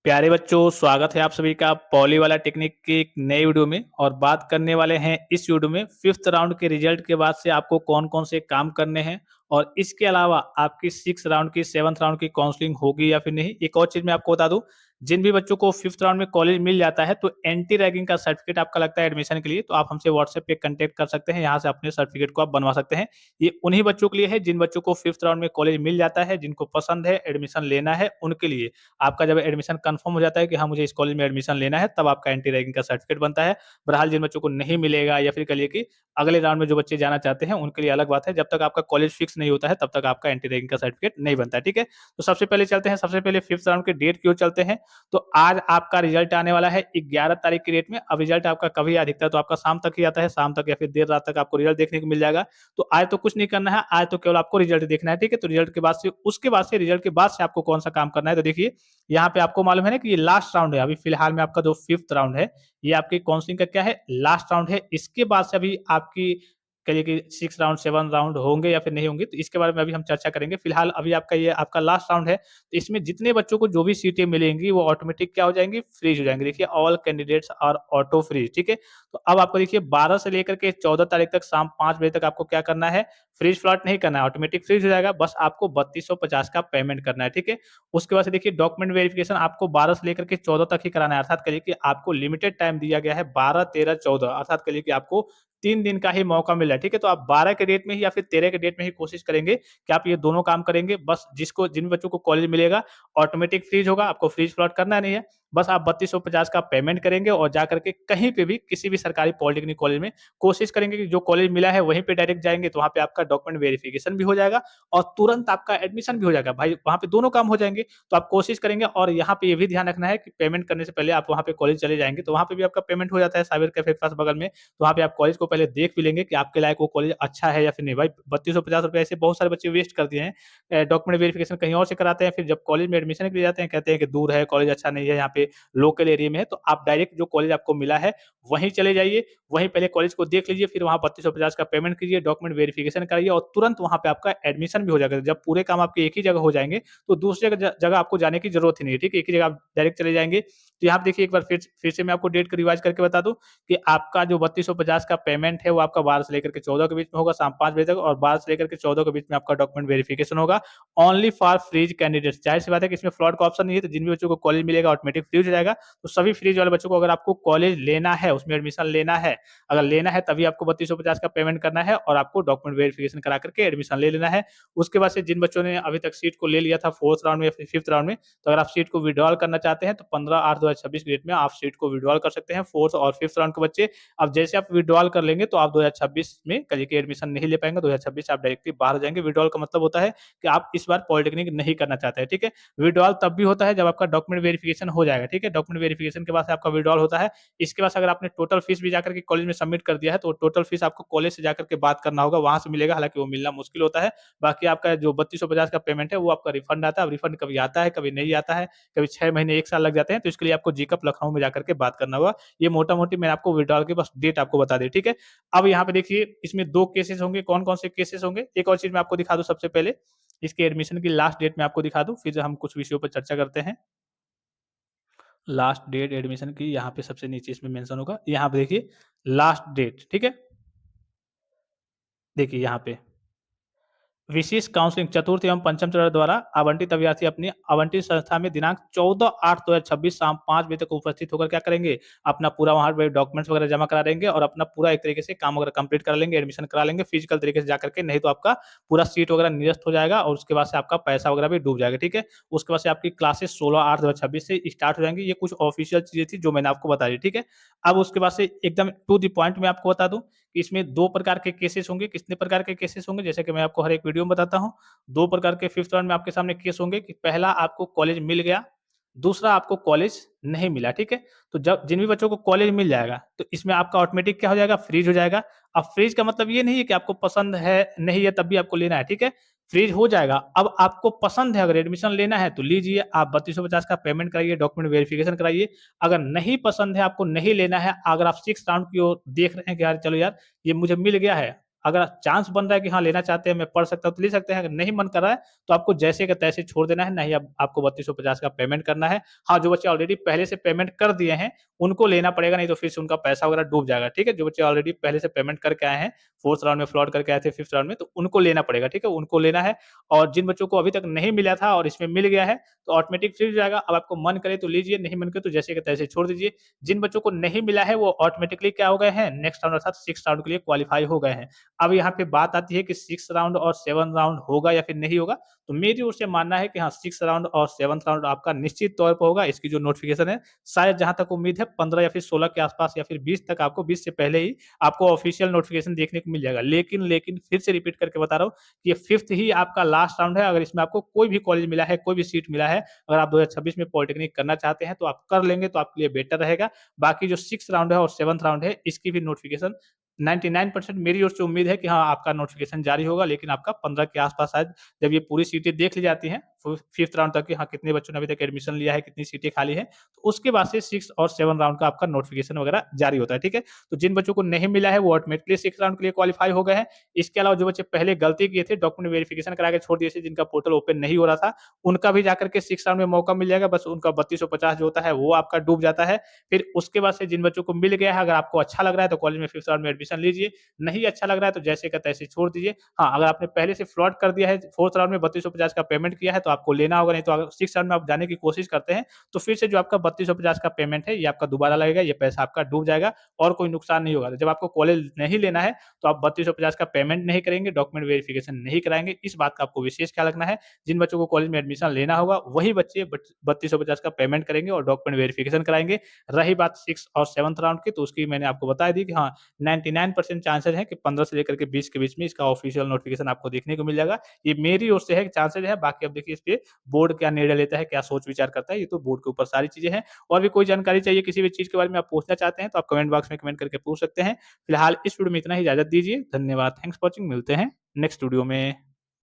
प्यारे बच्चों, स्वागत है आप सभी का पॉली वाला टेक्निक की एक नई वीडियो में। और बात करने वाले हैं इस वीडियो में फिफ्थ राउंड के रिजल्ट के बाद से आपको कौन कौन से काम करने हैं और इसके अलावा आपकी सिक्स राउंड की सेवंथ राउंड की काउंसलिंग होगी या फिर नहीं। एक और चीज मैं आपको बता दूं, जिन भी बच्चों को फिफ्थ राउंड में कॉलेज मिल जाता है तो एंटी रैगिंग का सर्टिफिकेट आपका लगता है एडमिशन के लिए, तो आप हमसे व्हाट्सएप पे कांटेक्ट कर सकते हैं। यहाँ से अपने सर्टिफिकेट को आप बनवा सकते हैं। ये उन्हीं बच्चों के लिए है जिन बच्चों को फिफ्थ राउंड में कॉलेज मिल जाता है, जिनको पसंद है एडमिशन लेना है, उनके लिए। आपका जब एडमिशन कंफर्म हो जाता है कि हाँ, मुझे इस कॉलेज में एडमिशन लेना है, तब आपका एंटी रैगिंग का सर्टिफिकेट बनता है। बहरहाल जिन बच्चों को नहीं मिलेगा या फिर कहिए कि अगले राउंड में जो बच्चे जाना चाहते हैं, उनके लिए अलग बात है। जब तक आपका कॉलेज फिक्स नहीं होता है, तब तक आपका एंटी रैगिंग का सर्टिफिकेट नहीं बनता है, ठीक है? तो सबसे पहले चलते हैं, सबसे पहले फिफ्थ राउंड के डेट की ओर चलते हैं। तो आज आपका रिजल्ट आने वाला है 11 तारीख की डेट में। अब रिजल्ट आपका कभी अधिकतर तो आपका शाम तक ही आता है, शाम तक या फिर देर रात तक आपको रिजल्ट देखने को मिल जाएगा। तो आज तो कुछ नहीं करना है, आज तो केवल आपको रिजल्ट देखना है, ठीक है? तो रिजल्ट के बाद से उसके बाद से रिजल्ट के बाद से आपको कौन सा काम करना है, तो देखिए यहाँ पे आपको मालूम है ना कि ये लास्ट राउंड है। अभी फिलहाल में आपका जो फिफ्थ राउंड है, ये आपकी काउंसलिंग का क्या है, लास्ट राउंड है। इसके बाद से अभी आपकी कहिए कि सिक्स राउंड सेवन राउंड होंगे या फिर नहीं होंगे, तो इसके बारे में अभी हम चर्चा करेंगे। फिलहाल अभी आपका ये आपका लास्ट राउंड है, तो इसमें जितने बच्चों को जो भी सीटें मिलेंगी वो ऑटोमेटिक क्या हो जाएंगी, फ्रीज हो जाएंगे। देखिए all candidates are auto freeze, ठीक है? तो अब आपको देखिए 12 से लेकर के 14 तारीख तक शाम 5 बजे तक आपको क्या करना है, फ्रीज फ्लॉट नहीं करना है, ऑटोमेटिक फ्रीज हो जाएगा। बस आपको 3250 का पेमेंट करना है, ठीक है? उसके बाद से देखिए डॉक्यूमेंट वेरिफिकेशन आपको 12 से लेकर के 14 तक ही कराना है। अर्थात कहिए कि आपको लिमिटेड टाइम दिया गया है, 12, 13, 14, अर्थात कहिए कि आपको 3 दिन का ही मौका मिला है, ठीक है? तो आप 12 के डेट में ही या फिर 13 के डेट में ही कोशिश करेंगे कि आप ये दोनों काम करेंगे। बस जिसको जिन बच्चों को कॉलेज मिलेगा ऑटोमेटिक फ्रीज होगा, आपको फ्रीज फ्लॉट करना नहीं है। बस आप 3250 का पेमेंट करेंगे और जाकर के कहीं पे भी किसी भी सरकारी पॉलिटेक्निक कॉलेज में कोशिश करेंगे कि जो कॉलेज मिला है वहीं पे डायरेक्ट जाएँगे, तो वहाँ पे आपका डॉक्यूमेंट वेरिफिकेशन भी हो जाएगा और तुरंत आपका एडमिशन भी हो जाएगा। भाई वहाँ पे दोनों काम हो जाएँगे। तो आप कोशिश करेंगे और यहाँ पे ये भी ध्यान रखना है कि पेमेंट करने से पहले आप वहाँ पे कॉलेज चले जाएँगे, तो वहाँ पे भी आपका पेमेंट हो जाता है साइबर कैफे के पास बगल में। तो वहाँ पे आप कॉलेज को पहले देख भी लेंगे कि आपके लायक वो कॉलेज अच्छा है या फिर नहीं। भाई ₹3250 ऐसे बहुत सारे बच्चे वेस्ट कर दिए हैं। डॉक्यूमेंट वेरिफिकेशन कहीं और से कराते हैं, फिर जब कॉलेज में एडमिशन के लिए जाते हैं, कहते हैं कि दूर है, कॉलेज अच्छा नहीं है, यहाँ पे लोकल एरिया में है। तो आप डायरेक्ट जो कॉलेज आपको मिला है, वहीं चले जाइए, वहीं पहले कॉलेज को देख लीजिए, फिर वहाँ 3250 का पेमेंट कीजिए, डॉक्यूमेंट वेरिफिकेशन कराइए और तुरंत वहाँ पे आपका एडमिशन भी हो जाएगा। जब पूरे काम आपके एक ही जगह हो जाएँगे, तो दूसरी जगह आपको जाने की ज़रूरत ही नहीं है, ठीक है? एक ही जगह आप डायरेक्ट चले जाएँगे। तो यहाँ पे देखिए एक बार फिर से मैं आपको डेट को रिवाइज़ करके बता दूँ कि आपका जो 3250 का पेमेंट है, वो आपका 12 से लेकर के 14 के बीच में होगा, शाम 5 बजे तक, और 12 से लेकर के 14 के बीच में आपका डॉक्यूमेंट वेरिफिकेशन होगा। Only for freeze candidates. ज़ाहिर-सी बात है कि इसमें फ्रॉड का ऑप्शन नहीं है, तो जिन भी बच्चों को कॉलेज मिलेगा ऑटोमेटिक फ्रीज हो जाएगा। तो सभी फ्रीज वाले बच्चों को, अगर आपको कॉलेज लेना है, उसमें एडमिशन लेना है, अगर लेना है तभी आपको 3250 का पेमेंट करना है और आपको डॉक्यूमेंट वेरिफिकेशन करा करके एडमिशन ले लेना है। उसके बाद से जिन बच्चों ने अभी तक सीट को ले लिया था 4th राउंड में या फिर 5th राउंड में, तो अगर आप सीट को विथड्रॉल करना चाहते हैं, तो 15/8/2026 की डेट में आप सीट को विथड्रॉल कर सकते हैं। 4th और 5th राउंड के बच्चे, अब जैसे आप विथड्रॉल कर लेंगे, तो आप 2026 में कहिए कि एडमिशन नहीं ले पाएँगे, 2026 से आप डायरेक्टली बाहर हो जाएँगे। विथड्रॉल का मतलब होता है कि आप इस बार पॉलिटेक्निक नहीं करना चाहते हैं, ठीक है? विथड्रॉल तब भी होता है जब आपका डॉक्यूमेंट वेरिफिकेशन हो जाएगा, ठीक है? डॉक्यूमेंट वेरिफिकेशन के बाद से आपका विथड्रॉल होता है। इसके बाद से अगर आपने टोटल फीस भी जाकर के कॉलेज में सबमिट कर दिया है, तो टोटल फीस आपको कॉलेज से जाकर के बात करना होगा, वहाँ से मिलेगा, हालाँकि वो मिलना मुश्किल होता है। बाकी आपका जो 3250 का पेमेंट है, वो आपका रिफंड आता है। अब रिफंड कभी आता है, कभी नहीं आता है, कभी 6 महीने, 1 साल लग जाते हैं, तो इसके लिए आपको जीकप लखनऊ में जाकर के बात करना होगा। ये मोटा-मोटी मैंने आपको विथड्रॉल की बस डेट आपको बता दी, ठीक है? अब यहाँ पे देखिए इसमें 2 केसेस होंगे, कौन-कौन से केसेस होंगे? एक और चीज़ मैं आपको दिखा दूँ सबसे पहले, इसके एडमिशन की लास्ट डेट मैं आपको दिखा दूँ, फिर हम कुछ विषयों पर चर्चा करते हैं। लास्ट डेट एडमिशन की यहाँ पे सबसे नीचे इसमें मेंशन होगा। यहाँ पे देखिए लास्ट डेट, ठीक है? देखिए यहाँ पे विशेष काउंसलिंग चतुर्थ एवं पंचम चरण द्वारा आवंटित अभ्यर्थी अपनी आवंटित संस्था में दिनांक 14/8/2026 शाम 5 बजे तक उपस्थित होकर क्या करेंगे, अपना पूरा वहाँ पे डॉक्यूमेंट्स वगैरह जमा करा देंगे और अपना पूरा एक तरीके से काम वगैरह कंप्लीट करा लेंगे, एडमिशन करा लेंगे फिजिकल तरीके से जाकर के, नहीं तो आपका पूरा सीट वगैरह निरस्त हो जाएगा और उसके बाद से आपका पैसा वगैरह भी डूब जाएगा, ठीक है? उसके बाद से आपकी क्लासेस 16/8/2026 से स्टार्ट हो जाएँगी। ये कुछ ऑफिशियल चीज़ें थी जो मैंने आपको बता दी, ठीक है? अब उसके बाद से एकदम टू द पॉइंट मैं आपको बता दूँ कि इसमें 2 प्रकार के केसेस होंगे। कितने प्रकार के केसेस होंगे? जैसे कि मैं आपको हर एक वीडियो में बताता हूँ। 2 प्रकार के फिफ्थ राउंड में आपके सामने केस होंगे कि पहला आपको कॉलेज मिल गया, दूसरा आपको कॉलेज नहीं मिला, ठीक है? तो जब जिन भी बच्चों को कॉलेज मिल जाएगा, तो इसमें आपका ऑटोमेटिक क्या हो जाएगा, फ्रीज हो जाएगा। अब फ्रीज का मतलब ये नहीं है कि आपको पसंद है, नहीं है तब भी आपको लेना है, ठीक है? फ्रीज हो जाएगा। अब आपको पसंद है, अगर एडमिशन लेना है तो लीजिए, आप 3250 का पेमेंट कराइए, डॉक्यूमेंट वेरिफिकेशन कराइए। अगर नहीं पसंद है, आपको नहीं लेना है, अगर आप 6th राउंड की ओर देख रहे हैं कि यार चलो यार, ये मुझे मिल गया है, अगर चांस बन रहा है कि हाँ, लेना चाहते हैं, मैं पढ़ सकता हूँ तो ले सकते हैं, अगर नहीं मन कर रहा है तो आपको जैसे का तैसे छोड़ देना है, नहीं अब आपको 3250 का पेमेंट करना है। हाँ, जो बच्चे ऑलरेडी पहले से पेमेंट कर दिए हैं, उनको लेना पड़ेगा, नहीं तो फिर से उनका पैसा वगैरह डूब जाएगा, ठीक है? जो बच्चे ऑलरेडी पहले से पेमेंट करके आए हैं, 4th राउंड में फ्लॉट करके आए थे, 5th राउंड में, तो उनको लेना पड़ेगा, ठीक है? उनको लेना है और जिन बच्चों को अभी तक नहीं मिला था और इसमें मिल गया है, तो ऑटोमेटिक फ्री हो जाएगा। अब आपको मन करे तो लीजिए, नहीं मन करे तो जैसे के तैसे छोड़ दीजिए। जिन बच्चों को नहीं मिला है, वो ऑटोमेटिकली क्या हो गए हैं, नेक्स्ट राउंड अर्थात 6th राउंड के लिए क्वालीफाई हो गए हैं। अब यहाँ पे बात आती है कि 6th राउंड और 7th राउंड होगा या फिर नहीं होगा, तो मेरी ओर से मानना है कि हाँ, 6th राउंड और 7th राउंड आपका निश्चित तौर पर होगा। इसकी जो नोटिफ़िकेशन है, शायद जहाँ तक उम्मीद है 15 या फिर 16 के आस-पास या फिर 20 तक आपको 20 से पहले ही आपको ऑफ़िशियल नोटिफ़िकेशन देखने को मिल जाएगा। लेकिन फिर से रिपीट करके बता रहा हूँ, ये 5th ही आपका लास्ट राउंड है। अगर इसमें आपको कोई भी कॉलेज मिला है, कोई भी सीट मिला है, अगर आप 2026 में पॉलिटेक्निक करना चाहते हैं, तो आप कर लेंगे तो आपके लिए बेटर रहेगा। बाकी जो 6th राउंड है और 7th राउंड है, इसकी भी नोटिफ़िकेशन 99% मेरी ओर से उम्मीद है कि हाँ, आपका नोटिफ़िकेशन जारी होगा, लेकिन आपका 15 के आस-पास शायद जब ये पूरी सीटें देख ली जाती हैं, 5th राउंड तक कि हाँ, कितने बच्चों ने अभी तक एडमिशन लिया है, कितनी सीटें खाली हैं, तो उसके बाद से 6th और 7th राउंड का आपका नोटिफ़िकेशन वगैरह जारी होता है, ठीक है? तो जिन बच्चों को नहीं मिला है, वो ऑटोमेटिकली 6th राउंड के लिए क्वालीफाई हो गए हैं। इसके अलावा जो बच्चे पहले गलती किए थे, डॉक्यूमेंट वेरिफिकेशन करा के छोड़ दिए थे, जिनका पोर्टल ओपन नहीं हो रहा था, उनका भी जाकर के 6th राउंड में मौका मिल जाएगा, बस उनका 3250 जो होता है, वो आपका डूब जाता है। फिर उसके बाद से जिन बच्चों को मिल गया है, अगर आपको अच्छा लग रहा है, तो कॉलेज में 5th राउंड में एडमिशन लीजिए, नहीं अच्छा लग रहा है तो जैसे का तैसे छोड़ दीजिए। हाँ, अगर आपने पहले से फ्रॉड कर दिया है, 4th राउंड में 3250 का पेमेंट किया है, तो आपको लेना होगा, नहीं तो अगर 6th राउंड में आप जाने की कोशिश करते हैं, तो फिर से जो आपका 3250 का पेमेंट है, ये आपका दोबारा लगेगा, ये पैसा आपका डूब जाएगा और कोई नुकसान नहीं होगा। तो जब आपको कॉलेज नहीं लेना है, तो आप 3250 का पेमेंट नहीं करेंगे, डॉक्यूमेंट वेरिफिकेशन नहीं कराएँगे, इस बात का आपको विशेष ख्याल रखना है। जिन बच्चों को कॉलेज में एडमिशन लेना होगा, वही बच्चे 3250 का पेमेंट करेंगे और डॉक्यूमेंट वेरिफिकेशन कराएँगे। रही बात 6th और 7th राउंड की, तो उसकी मैंने आपको बता दी कि हाँ, 99% चांसेज़ हैं कि 15 से लेकर के 20 के बीच में इसका ऑफ़िशियल नोटिफ़िकेशन आपको देखने को मिल जाएगा। ये मेरी ओर से है कि चांसेज़ है, बाकी अब देखिए इस पे बोर्ड क्या निर्णय लेता है, क्या सोच-विचार करता है, ये तो बोर्ड के ऊपर सारी चीज़ें हैं। और भी कोई जानकारी चाहिए किसी भी चीज़ के बारे में आप पूछना चाहते हैं, तो आप कमेंट बॉक्स में कमेंट करके पूछ सकते हैं। फिलहाल इस वीडियो में इतना ही, इजाज़त दीजिए। धन्यवाद, थैंक्स फॉर वॉचिंग, मिलते हैं नेक्स्ट वीडियो में।